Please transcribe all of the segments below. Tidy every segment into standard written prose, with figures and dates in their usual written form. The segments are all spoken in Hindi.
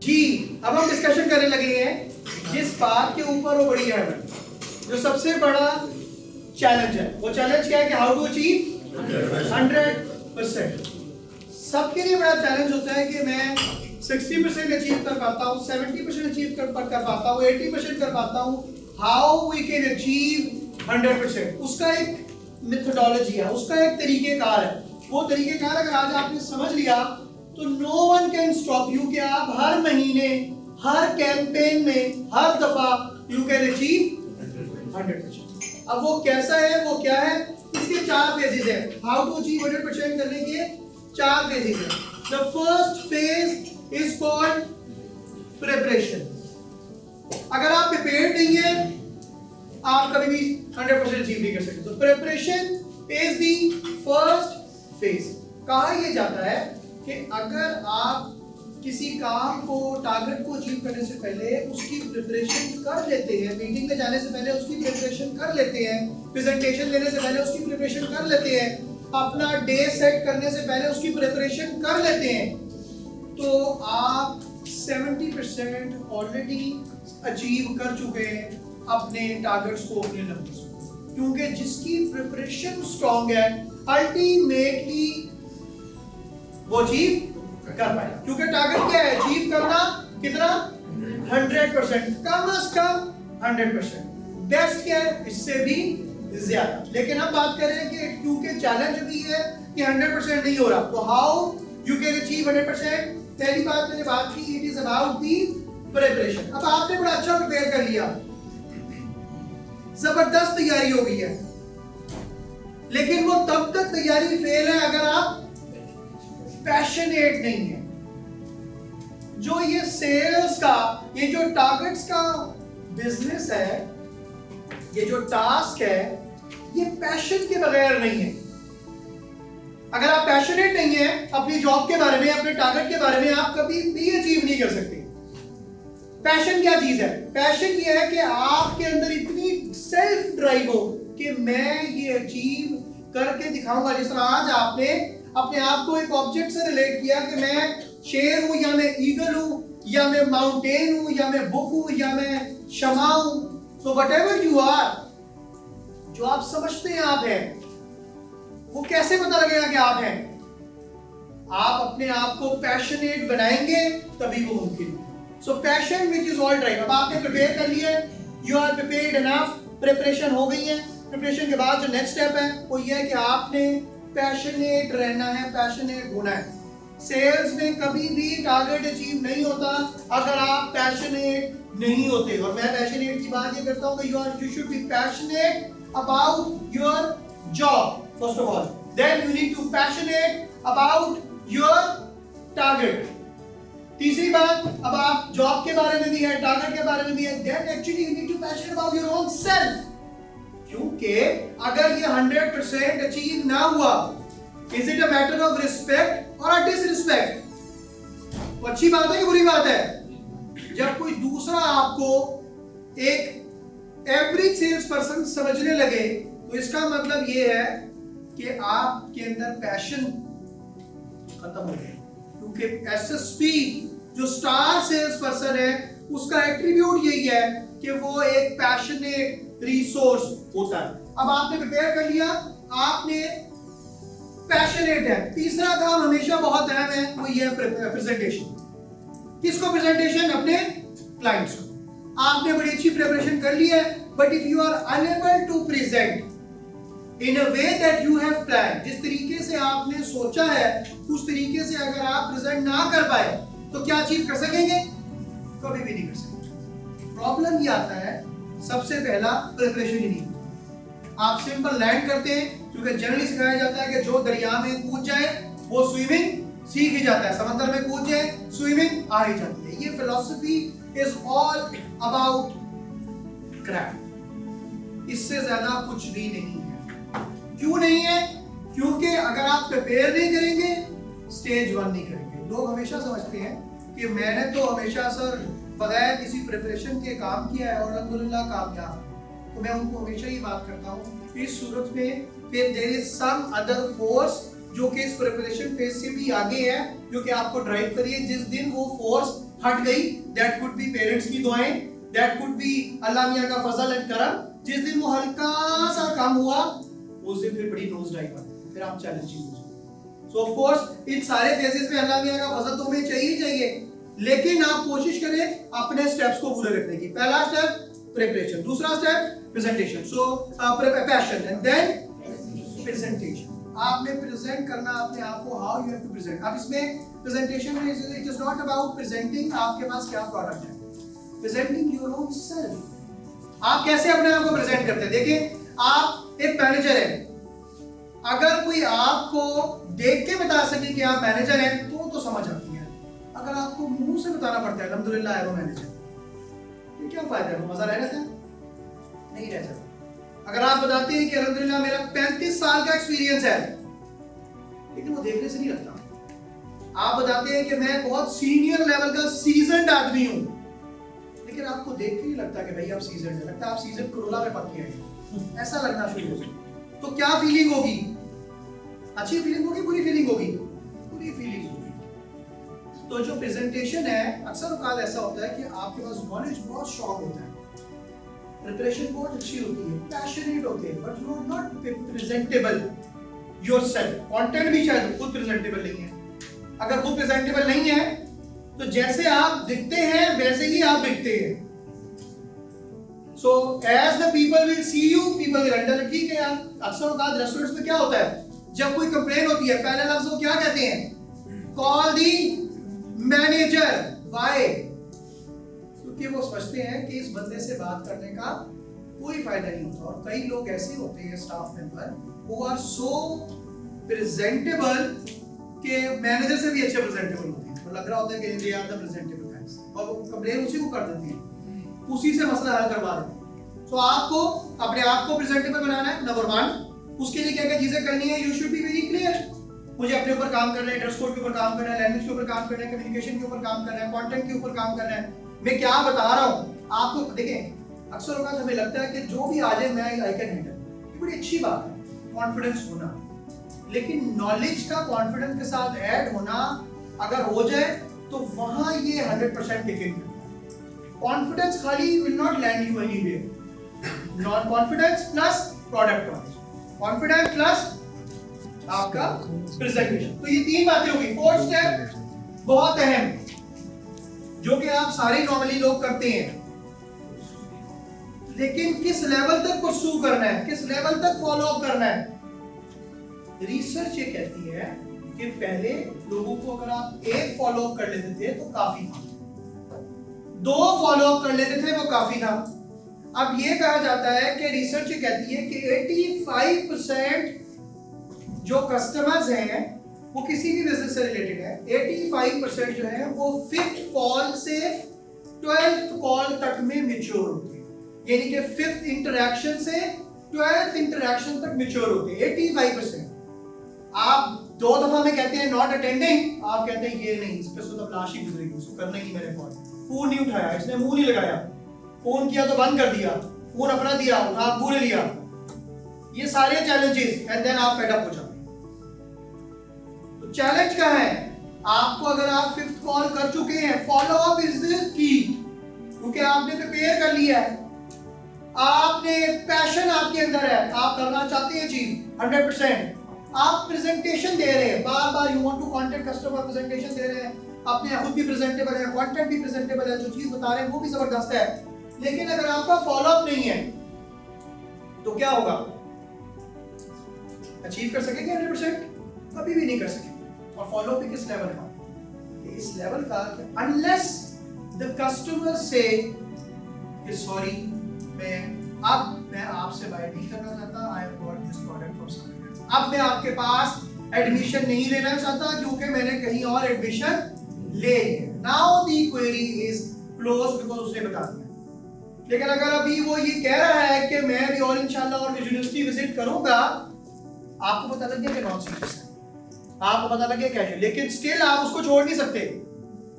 जी अब हम डिस्कशन करने लगे हैं जिस बात के ऊपर वो बड़ी है जो सबसे बड़ा चैलेंज है। वो चैलेंज क्या है कि हाउ टू अचीव 100%। सबके लिए बड़ा चैलेंज होता है कि मैं 60% अचीव कर पाता हूँ, 70% अचीव कर पाता हूँ, 80% कर पाता हूँ। हाउ वी कैन अचीव 100%, उसका एक मेथोडोलॉजी है, उसका एक तरीकेकार है। वो तरीकेकार अगर आज आपने समझ लिया तो no one can stop you कि आप हर महीने, हर कैंपेन में, हर दफा यू कैन अचीव 100%। अब वो कैसा है, वो क्या है, इसके 4 फेजेस हैं। हाउ टू अचीव 100% करने के 4 फेजेस हैं। The first phase is called preparation. अगर आप प्रिपेयर्ड नहीं है आप कभी भी 100% अचीव नहीं कर सकते। तो preparation is the first phase. कहा यह जाता है कि अगर आप किसी काम को, टारगेट को अचीव करने से पहले उसकी प्रिपरेशन कर लेते हैं, मीटिंग में जाने से पहले उसकी प्रिपरेशन कर लेते हैं, प्रेजेंटेशन देने से पहले उसकी प्रिपरेशन कर लेते हैं, अपना डे सेट करने से पहले उसकी प्रिपरेशन कर लेते हैं, तो आप 70% ऑलरेडी अचीव कर चुके हैं अपने टारगेट्स को, अपने नंबर्स को। क्योंकि जिसकी प्रिपरेशन स्ट्रांग है अल्टीमेटली वो अचीव कर पाए। क्योंकि टारगेट क्या है, अचीव करना कितना, 100%, कम से कम 100%, बेस्ट क्या है, इससे भी ज्यादा। लेकिन हम बात कर रहे हैं कि क्योंकि चैलेंज भी है कि 100% नहीं हो रहा, तो हाउ यू कैन अचीव 100%। पहली बात मैंने बात की, it is about the preparation. अब आपने बड़ा अच्छा प्रिपेयर कर लिया, जबरदस्त तैयारी हो गई है, लेकिन वो तब तक तैयारी फेल है अगर आप पैशनेट नहीं है। जो ये सेल्स का, ये जो टारगेट्स का बिजनेस है, ये जो टास्क है, ये पैशन के बगैर नहीं है। अगर आप पैशनेट नहीं है अपनी जॉब के बारे में, अपने टारगेट के बारे में, आप कभी भी अचीव नहीं कर सकते। पैशन क्या चीज है? पैशन ये है कि आपके अंदर इतनी सेल्फ ड्राइव हो कि मैं ये अचीव करके दिखाऊंगा। जिस तरह आज आपने अपने आप को एक ऑब्जेक्ट से रिलेट किया कि मैं शेर हूं, या मैं ईगल हूं, या मैं माउंटेन हूं, या मैं बुक हूं, या मैं शमा हूं। सो व्हाटएवर यू आर, जो आप समझते हैं आप हैं, वो कैसे पता लगेगा कि आप हैं? आप अपने आप को पैशनेट बनाएंगे तभी वो मुमकिन है। So passion which is all drive. अब आपने प्रिपेयर कर लिया है, you are prepared enough, preparation हो गई है। प्रिपरेशन के बाद जो नेक्स्ट स्टेप है वो ये है कि आपने पैशनेट रहना है, पैशनेट होना है। सेल्स में कभी भी टारगेट अचीव नहीं होता अगर आप पैशनेट नहीं होते। और मैं पैशनेट की बात ये करता हूं कि you should be passionate about your job first of all, then you need to passionate about your target. तीसरी बात, अब आप जॉब के बारे में भी है, टारगेट के बारे में भी है, then actually you need to passionate about your own self. क्योंकि अगर ये 100% अचीव ना हुआ, is it a matter of respect और अ डिसरिस्पेक्ट? तो अच्छी बात है कि बुरी बात है? जब कोई दूसरा आपको एक एवरेज सेल्स पर्सन समझने लगे तो इसका मतलब ये है कि आपके अंदर पैशन खत्म हो गया। क्योंकि एसएसपी जो स्टार सेल्स पर्सन है उसका एट्रीब्यूट यही है कि वो एक पैशनेट रिसोर्स होता है। अब आपने प्रिपेयर कर लिया, आपने पैशनेट है। तीसरा काम हमेशा बहुत अहम है, वो ये है प्रेजेंटेशन। किसको प्रेजेंटेशन? अपने क्लाइंट्स को। आपने बड़ी अच्छी प्रिपरेशन कर ली है, but if you are unable to present in a way that you have plan, जिस तरीके से आपने सोचा है उस तरीके से अगर आप प्रेजेंट ना कर पाए तो क्या अचीव कर सकेंगे? कभी भी नहीं कर सकेंगे। प्रॉब्लम ये आता है, सबसे पहला प्रिपरेशन ही नहीं। आप सिंपल लैंड करते हैं, क्योंकि जनरली सिखाया जाता है कि जो दरिया में कूद जाए वो स्विमिंग सीख ही जाता है, समंदर में कूद जाए स्विमिंग आ ही जाती है। ये philosophy is all about crap. इससे ज्यादा कुछ भी नहीं है। क्यों नहीं है? क्योंकि अगर आप प्रिपेयर नहीं करेंगे, स्टेज 1 नहीं करेंगे। लोग हमेशा समझते हैं कि मैंने तो हमेशा सर बगैर किसी प्रिपरेशन के काम किया है और अल्हम्दुलिल्लाह कामयाब है। तो मैं उनको हमेशा ये बात करता हूँ, इस सूरत में फिर there is some other force जो कि इस प्रिपरेशन फेज से भी आगे है, जो कि आपको ड्राइव करिए। जिस दिन वो फोर्स हट गई, दैट कुड बी पेरेंट्स की दुआएं, दैट कुड बी अल्लाह मियां का फजल एंड करम। जिस दिन वो हल्का सा कम हुआ उस दिन फिर बड़ी नोज डाइव आती, फिर आप चैलेंजिंग हो जाओ। सो ऑफ कोर्स इन सारे फेजेस में अल्लाह मियां का फजल तो हमें चाहिए, लेकिन आप कोशिश करें अपने स्टेप्स को पूरे रखने की। पहला स्टेप प्रिपरेशन, दूसरा step presentation, so passion and then presentation. आपने प्रेजेंट करना अपने आप को, how you have to present. अब इसमें प्रेजेंटेशन में it is not about presenting आपके पास क्या प्रोडक्ट है, प्रेजेंटिंग योर ओन सेल्फ। आप कैसे अपने आप को प्रेजेंट करते हैं। देखिए आप एक मैनेजर हैं, अगर कोई आपको देख के बता सके कि आप मैनेजर हैं तो समझ आती है। अगर आपको मुंह से बताना पड़ता है अल्हम्दुलिल्लाह आई एम मैनेजर, तो क्या फायदा है, मजा रह जाता है? नहीं रह जाता। अगर आप बताते हैं कि अल्हम्दुलिल्लाह मेरा 35 साल का एक्सपीरियंस है, लेकिन वो देखने से नहीं लगता। आप बताते हैं कि मैं बहुत सीनियर लेवल का सीजन्ड आदमी हूं, लेकिन आपको देख के नहीं लगता कि भाई आप सीजन्ड है, लगता है आप सीजन कोरोना में पक्के हैं, ऐसा लगना शुरू हो जाए। तो क्या फीलिंग होगी? अच्छी फीलिंग होगी, बुरी फीलिंग होगी? बुरी फीलिंग होगी। तो जो प्रेजेंटेशन है अक्सर औकात ऐसा होता है कि आपके पास नॉलेज बहुत स्ट्रांग होता है, प्रिपरेशन बहुत अच्छी होती है, पैशनेट होते हैं, but you are not presentable yourself. Content भी शायद खुद प्रेजेंटेबल नहीं है। अगर खुद प्रेजेंटेबल नहीं है तो जैसे आप दिखते हैं वैसे ही आप दिखते हैं। So as the people will see you, people will understand. ठीक है यार, अक्सर औकात रेस्टोरेंट्स में क्या होता है, जब कोई कंप्लेन होती है पहले लफ्ज वो क्या कहते हैं, कॉल दी मैनेजर। व्हाई? क्योंकि वो समझते हैं कि इस बंदे से बात करने का कोई फायदा नहीं होता। और कई लोग ऐसे होते हैं स्टाफ मेंबर, वो आर सो प्रेजेंटेबल कि मैनेजर से भी अच्छे प्रेजेंटेबल होते हैं। तो लग रहा होता है कि they are the presentable guys, और वो कंप्लेन उसी को कर देते हैं, उसी से मसला हल करवा देते हैं। तो आपको अपने आप को प्रेजेंटेबल बनाना है, नंबर 1। उसके लिए क्या क्या चीजें करनी है, you should be very clear. मुझे अपने ऊपर काम करना है, ड्रेस कोड के ऊपर काम करना है, लैंग्वेज के ऊपर काम करना है, कम्युनिकेशन के ऊपर काम करना है, कंटेंट के ऊपर काम करना है। मैं क्या बता रहा हूं आपको, देखें अक्सर औकात हमें लगता है कि जो भी आ जाए मैं आई कैन हैंडल, ये बड़ी अच्छी बात है कॉन्फिडेंस होना, लेकिन नॉलेज का कॉन्फिडेंस के साथ ऐड होना अगर हो जाए तो वहां ये 100% किक इन करता है। कॉन्फिडेंस खाली will not land you anywhere. Non confidence plus product knowledge, confidence plus आपका प्रेजेंटेशन, तो ये 3 बातें होगी। 4th स्टेप बहुत अहम, जो कि आप सारे नॉर्मली लोग करते हैं, लेकिन किस लेवल तक परस्यू करना है, किस लेवल तक फॉलो अप करना है। रिसर्च ये कहती है कि पहले लोगों को अगर आप 1 फॉलो अप कर लेते थे तो काफी था, 2 फॉलो अप कर लेते थे वो काफी था। अब ये कहा जाता है कि रिसर्च ये कहती है कि 85% जो कस्टमर्स हैं वो किसी भी बिजनेस से रिलेटेड है, 85% जो है वो 5th कॉल से 12th कॉल तक में मैच्योर होते हैं। यानी कि 5th इंटरेक्शन से 12th इंटरेक्शन तक मैच्योर होते हैं 85%। आप 2 दफा में कहते हैं नॉट अटेंडिंग, आप कहते हैं ये नहीं, इस पे तो तलाश ही गुजरेगी, उसको करना ही नहीं, मैंने फोन नहीं उठाया, इसने मुंह नहीं लगाया, फोन किया तो बंद कर दिया, फोन अपना दिया, उठा पूरे लिया, ये सारे चैलेंजेस, एंड देन आप फेड अप हो जाते हैं। चैलेंज क्या है, आपको अगर आप 5th कॉल कर चुके हैं, follow up is the key, क्योंकि आपने प्रिपेयर कर लिया है, आपने पैशन आपके अंदर है, आप करना चाहते हैं चीज 100%, आप प्रेजेंटेशन दे रहे हैं, बार बार you want to contact customer, presentation दे रहे हैं, अपने खुद भी प्रेजेंटेबल है, कंटेंट भी प्रेजेंटेबल है, जो चीज बता रहे हैं वो भी जबरदस्त है, लेकिन अगर आपका फॉलो अप नहीं है तो क्या होगा, अचीव कर सकेंगे 100%? कभी भी नहीं कर सकेंगे। और फॉलो अप किस लेवल का, इस लेवल का अनलेस द कस्टमर से सॉरी मैं आपसे बाय नहीं करना चाहता, I have got this product from somewhere else, अब मैं आपके पास एडमिशन नहीं लेना चाहता क्योंकि मैंने कहीं और एडमिशन ले लिया, now the query is close because उसने बता दिया। लेकिन अगर अभी वो ये कह रहा है कि मैं भी और इंशाल्लाह और यूनिवर्सिटी विजिट करूंगा, आपको पता लग गया कि नॉन सीरियस है, आपको पता लग गया कैसे, लेकिन स्टिल आप उसको छोड़ नहीं सकते,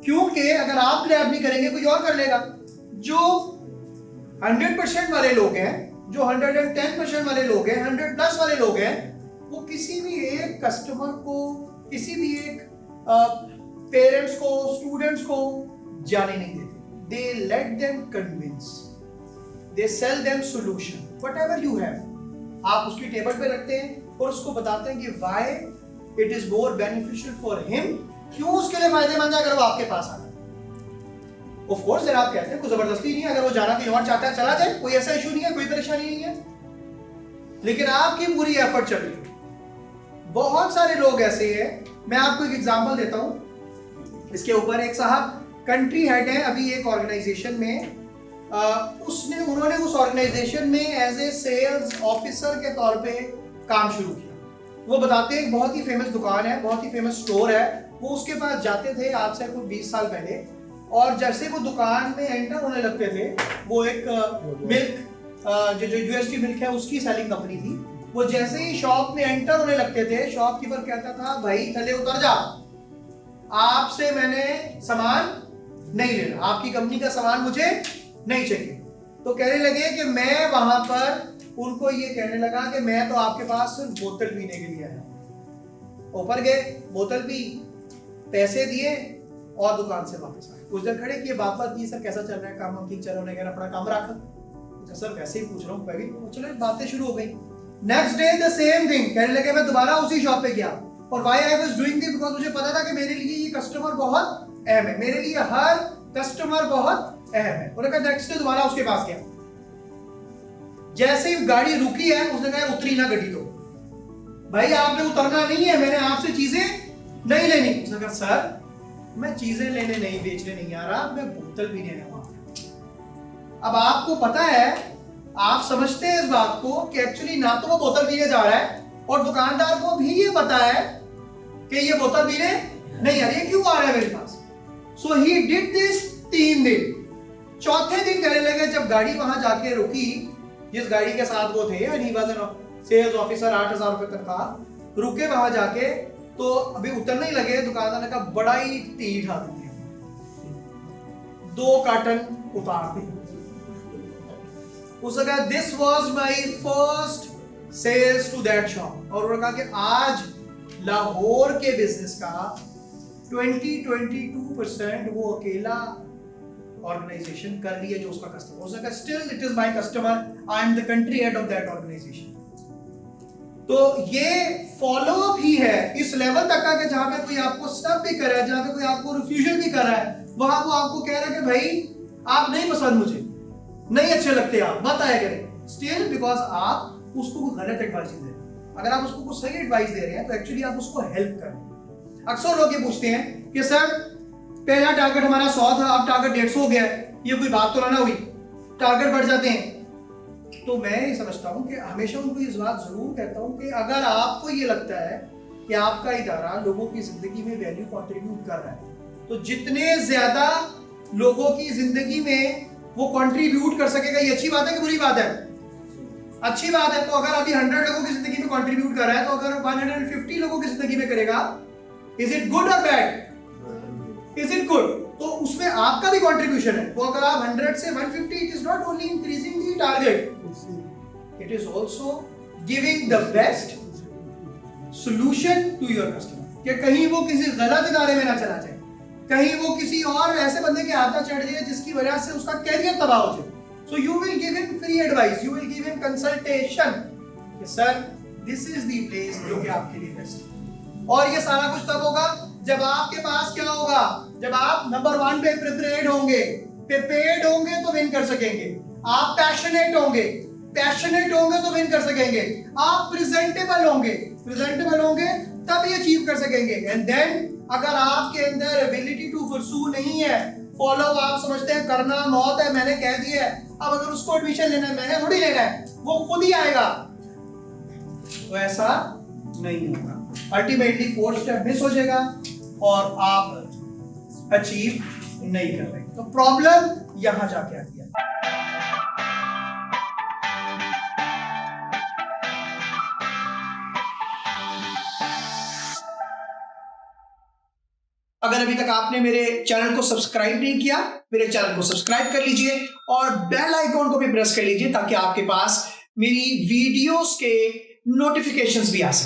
क्योंकि अगर आप ग्रैब नहीं करेंगे कोई और कर लेगा। जो 100% वाले लोग हैं, जो 110% वाले लोग हैं, 100+ वाले लोग हैं, वो किसी भी एक कस्टमर को, किसी भी एक पेरेंट्स को, स्टूडेंट्स को जाने नहीं देते. They let them convince. They sell them solution. Whatever you have, आप उसकी टेबल पे रखते हैं और उसको बताते हैं कि why it is more beneficial for him, क्यों उसके लिए फायदेमंद है अगर वो आपके पास आता है. Of course, जरा आप कहते हैं कोई जबरदस्ती नहीं है, अगर वो जाना कहीं और चाहता है चला जाए, कोई ऐसा इशू नहीं है, कोई परेशानी नहीं है, लेकिन आपकी पूरी एफर्ट चल रही है. बहुत सारे लोग ऐसे हैं. मैं आपको एक एग्जांपल देता हूं. इसके ऊपर एक साहब कंट्री हेड है अभी एक ऑर्गेनाइजेशन में. उन्होंने उस ऑर्गेनाइजेशन में एज ए सेल्स ऑफिसर के तौर पे काम शुरू किया. वो बताते हैं बहुत ही फेमस दुकान है, बहुत ही फेमस स्टोर है. वो उसके पास जाते थे आज से कुछ 20 साल पहले, और जैसे वो दुकान में एंटर होने लगते थे, वो एक मिल्क जो यूएसटी मिल्क है उसकी सेलिंग कंपनी थी. वो जैसे ही शॉप में एंटर होने लगते थे, शॉपकीपर कहता था भाई थले उतर जा, आपसे मैंने सामान नहीं लेना, आपकी कंपनी का सामान मुझे नहीं चाहिए. तो कहने लगे कि मैं वहां पर उनको ये कहने लगा कि मैं तो आपके पास सिर्फ बोतल पीने के लिए आया. ऊपर गए, बोतल पी, पैसे दिए और दुकान से वापस आए. कुछ देर खड़े किए, बात की सर कैसा चल रहा है काम, ठीक चल रहा है, अपना काम रखा. सर वैसे ही पूछ रहा हूँ. चलो बातें शुरू हो गई. Next day the same thing, कहने लगे मैं दोबारा उसी शॉप पे गया. और why I was doing this, because मुझे पता था कि मेरे लिए ये कस्टमर बहुत अहम है, मेरे लिए हर कस्टमर बहुत अहम है. और नेक्स्ट डे दोबारा उसके पास गया. जैसे ही गाड़ी रुकी है, उसने कहा उतरी ना गड्डी. तो भाई आपने उतरना नहीं है, मैंने आपसे चीजें नहीं लेनी. उसने कहा सर मैं चीजें लेने नहीं, बेचने नहीं आ रहा, मैं बोतल पीने आया हूं. अब आपको पता है, आप समझते हैं इस बात को कि एक्चुअली ना तो वो बोतल पीने जा रहा है, और दुकानदार को भी ये पता है कि ये बोतल पीने नहीं आ रही है, क्यों आ रहा है मेरे पास. सो ही डिड दिस 3 दिन. चौथे दिन कहने लगे, जब गाड़ी वहां जाके रुकी, जिस गाड़ी के साथ वो थे, यानी वाज एन सेल्स ऑफिसर, 8,000 रुपए तनख्वाह, रुके वहां जाके, तो अभी उतरने ही लगे. दुकानदार ने कहा बड़ा ही तीठ आदमी है, 2 कार्टन उतार दी. उसने कहा this was my first sales to that shop. और उन्होंने कहा कि आज लाहौर के बिजनेस का 22% वो अकेला ऑर्गेनाइजेशन कर रही है जो उसका कस्टमर. उसने कहा still it is my customer, I am the country head of that organisation. तो ये फॉलो अप ही है इस लेवल तक का कि जहां पे कोई आपको स्टॉप भी कर रहा है, जहां पे कोई आपको रिफ्यूजल भी कर रहा है, वहां वो आपको कह रहा है कि भाई आप नहीं पसंद, मुझे नहीं अच्छे लगते, आप मत आया करें. स्टिल बिकॉज आप उसको गलत एडवाइस दे रहे हैं. अगर आप उसको कुछ सही एडवाइस दे रहे हैं तो एक्चुअली आप उसको हेल्प कर रहे हैं. अक्सर लोग ये पूछते हैं कि सर पहला टारगेट हमारा 100 था, अब टारगेट 150 हो गया है, ये कोई बात तो ना हुई, टारगेट बढ़ जाते हैं. तो मैं ये समझता हूं कि हमेशा उनको इस बात जरूर कहता हूं कि अगर आपको ये लगता है कि आपका इदारा लोगों की जिंदगी में वैल्यू कंट्रीब्यूट कर रहा है, तो जितने ज्यादा लोगों की जिंदगी में वो कंट्रीब्यूट कर सकेगा, ये अच्छी बात है कि बुरी बात है? अच्छी बात है. तो अगर अभी 100 लोगों की जिंदगी में कंट्रीब्यूट कर रहा है, तो अगर 150 लोगों की जिंदगी में करेगा, इज इट गुड और बैड? Is it good? तो उसमें आपका भी कंट्रीब्यूशन है. तो अगर आप 100 से 150, it is not only increasing the target, it is also giving the best solution to your customer. कि कहीं वो किसी गलत इदारे में ना चला जाए, कहीं वो किसी और ऐसे बंदे के हाथ चढ़ जाए जिसकी वजह से उसका कैरियर तबाह हो जाए. So you will give him free advice, you will give him consultation. Sir, this is the place जो कि आपके लिए बेस्ट है. और ये सारा कुछ तब होगा जब आपके पास क्या होगा, जब आप नंबर 1 पे प्रिपेयर्ड होंगे. प्रिपेयर्ड होंगे तो विन कर सकेंगे. आप पैशनेट होंगे तो विन कर सकेंगे. आप प्रेजेंटेबल होंगे तब ये अचीव कर सकेंगे. एंड देन अगर आपके अंदर एबिलिटी टू परस्यू नहीं है, फॉलो आप समझते हैं करना मौत है, मैंने कह दिया है, अब अगर उसको एडमिशन लेना है, मैंने थोड़ी लेना है, वो खुद ही आएगा, तो ऐसा नहीं होगा. अल्टीमेटली 4 स्टेप मिस हो जाएगा और आप अचीव नहीं कर रहे. तो प्रॉब्लम यहां जाके आती है. अगर अभी तक आपने मेरे चैनल को सब्सक्राइब नहीं किया, मेरे चैनल को सब्सक्राइब कर लीजिए और बेल आइकॉन को भी प्रेस कर लीजिए ताकि आपके पास मेरी वीडियोस के नोटिफिकेशंस भी आ सके.